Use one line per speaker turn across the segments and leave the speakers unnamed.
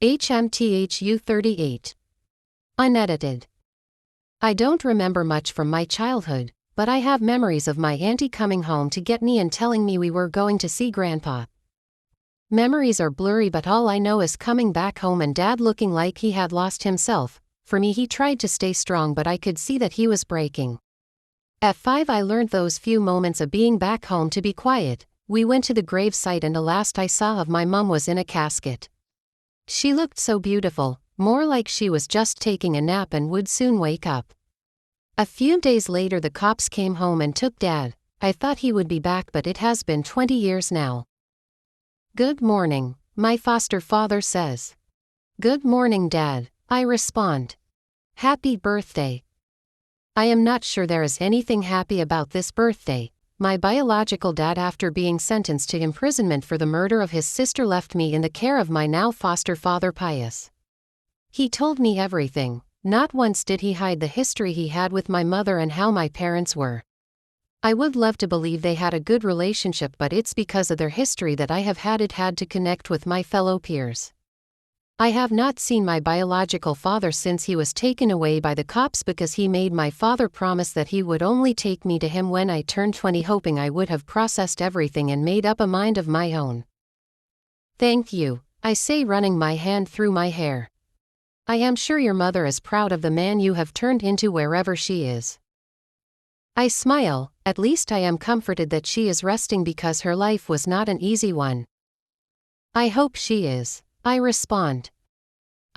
Hmthu 38. Unedited. I don't remember much from my childhood, but I have memories of my auntie coming home to get me and telling me we were going to see Grandpa. Memories are blurry, but all I know is coming back home and Dad looking like he had lost himself. For me, he tried to stay strong, but I could see that he was breaking. At 5, I learned those few moments of being back home to be quiet. We went to the grave site and the last I saw of my mum was in a casket. She looked so beautiful, more like she was just taking a nap and would soon wake up. A few days later the cops came home and took Dad. I thought he would be back, but it has been 20 years now. Good morning, my foster father says. Good morning, Dad, I respond. Happy birthday. I am not sure there is anything happy about this birthday. My biological dad, after being sentenced to imprisonment for the murder of his sister, left me in the care of my now foster father Pius. He told me everything. Not once did he hide the history he had with my mother and how my parents were. I would love to believe they had a good relationship, but it's because of their history that I have had to connect with my fellow peers. I have not seen my biological father since he was taken away by the cops because he made my father promise that he would only take me to him when I turned 20, hoping I would have processed everything and made up a mind of my own. Thank you, I say, running my hand through my hair. I am sure your mother is proud of the man you have turned into wherever she is. I smile. At least I am comforted that she is resting because her life was not an easy one. I hope she is, I respond.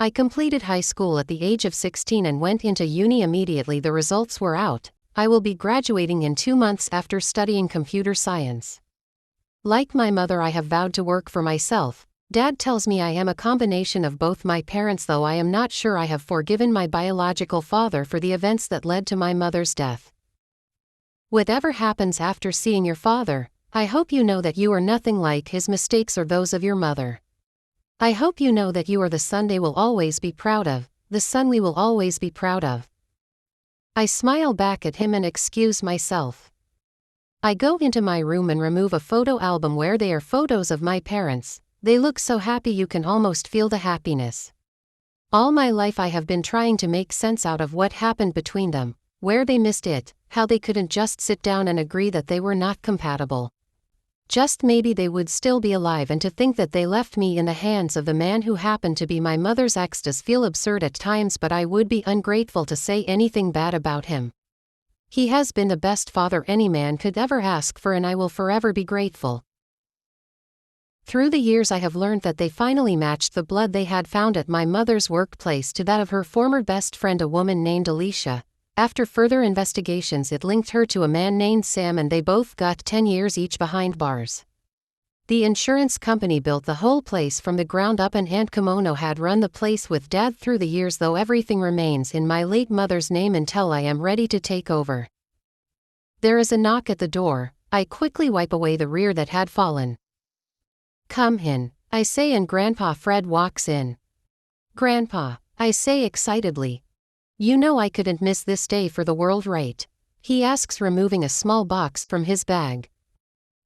I completed high school at the age of 16 and went into uni immediately the results were out. I will be graduating in 2 months after studying computer science. Like my mother, I have vowed to work for myself. Dad tells me I am a combination of both my parents, though I am not sure I have forgiven my biological father for the events that led to my mother's death. Whatever happens after seeing your father, I hope you know that you are nothing like his mistakes or those of your mother. I hope you know that you are the son they will always be proud of, the son we will always be proud of. I smile back at him and excuse myself. I go into my room and remove a photo album where they are photos of my parents. They look so happy you can almost feel the happiness. All my life I have been trying to make sense out of what happened between them, where they missed it, how they couldn't just sit down and agree that they were not compatible. Just maybe they would still be alive, and to think that they left me in the hands of the man who happened to be my mother's ex does feel absurd at times, but I would be ungrateful to say anything bad about him. He has been the best father any man could ever ask for, and I will forever be grateful. Through the years I have learned that they finally matched the blood they had found at my mother's workplace to that of her former best friend, a woman named Alicia. After further investigations it linked her to a man named Sam, and they both got 10 years each behind bars. The insurance company built the whole place from the ground up, and Aunt Kimono had run the place with Dad through the years, though everything remains in my late mother's name until I am ready to take over. There is a knock at the door. I quickly wipe away the rear that had fallen. Come in, I say, and Grandpa Fred walks in. Grandpa, I say excitedly. You know I couldn't miss this day for the world, right? He asks, removing a small box from his bag.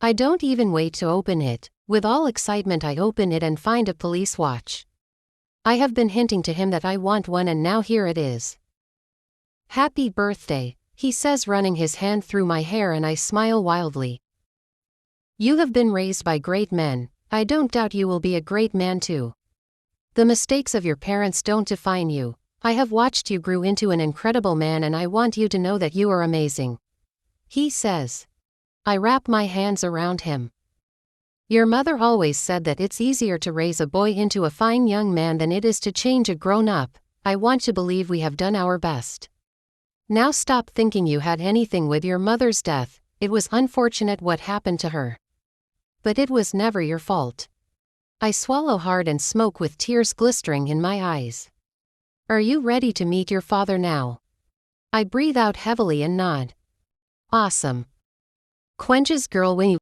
I don't even wait to open it. With all excitement I open it and find a police watch. I have been hinting to him that I want one, and now here it is. Happy birthday, he says, running his hand through my hair, and I smile wildly. You have been raised by great men. I don't doubt you will be a great man too. The mistakes of your parents don't define you. I have watched you grow into an incredible man, and I want you to know that you are amazing. He says. I wrap my hands around him. Your mother always said that it's easier to raise a boy into a fine young man than it is to change a grown-up. I want to believe we have done our best. Now stop thinking you had anything with your mother's death. It was unfortunate what happened to her. But it was never your fault. I swallow hard and smoke with tears glistering in my eyes. Are you ready to meet your father now? I breathe out heavily and nod. Awesome. Quenches girl when you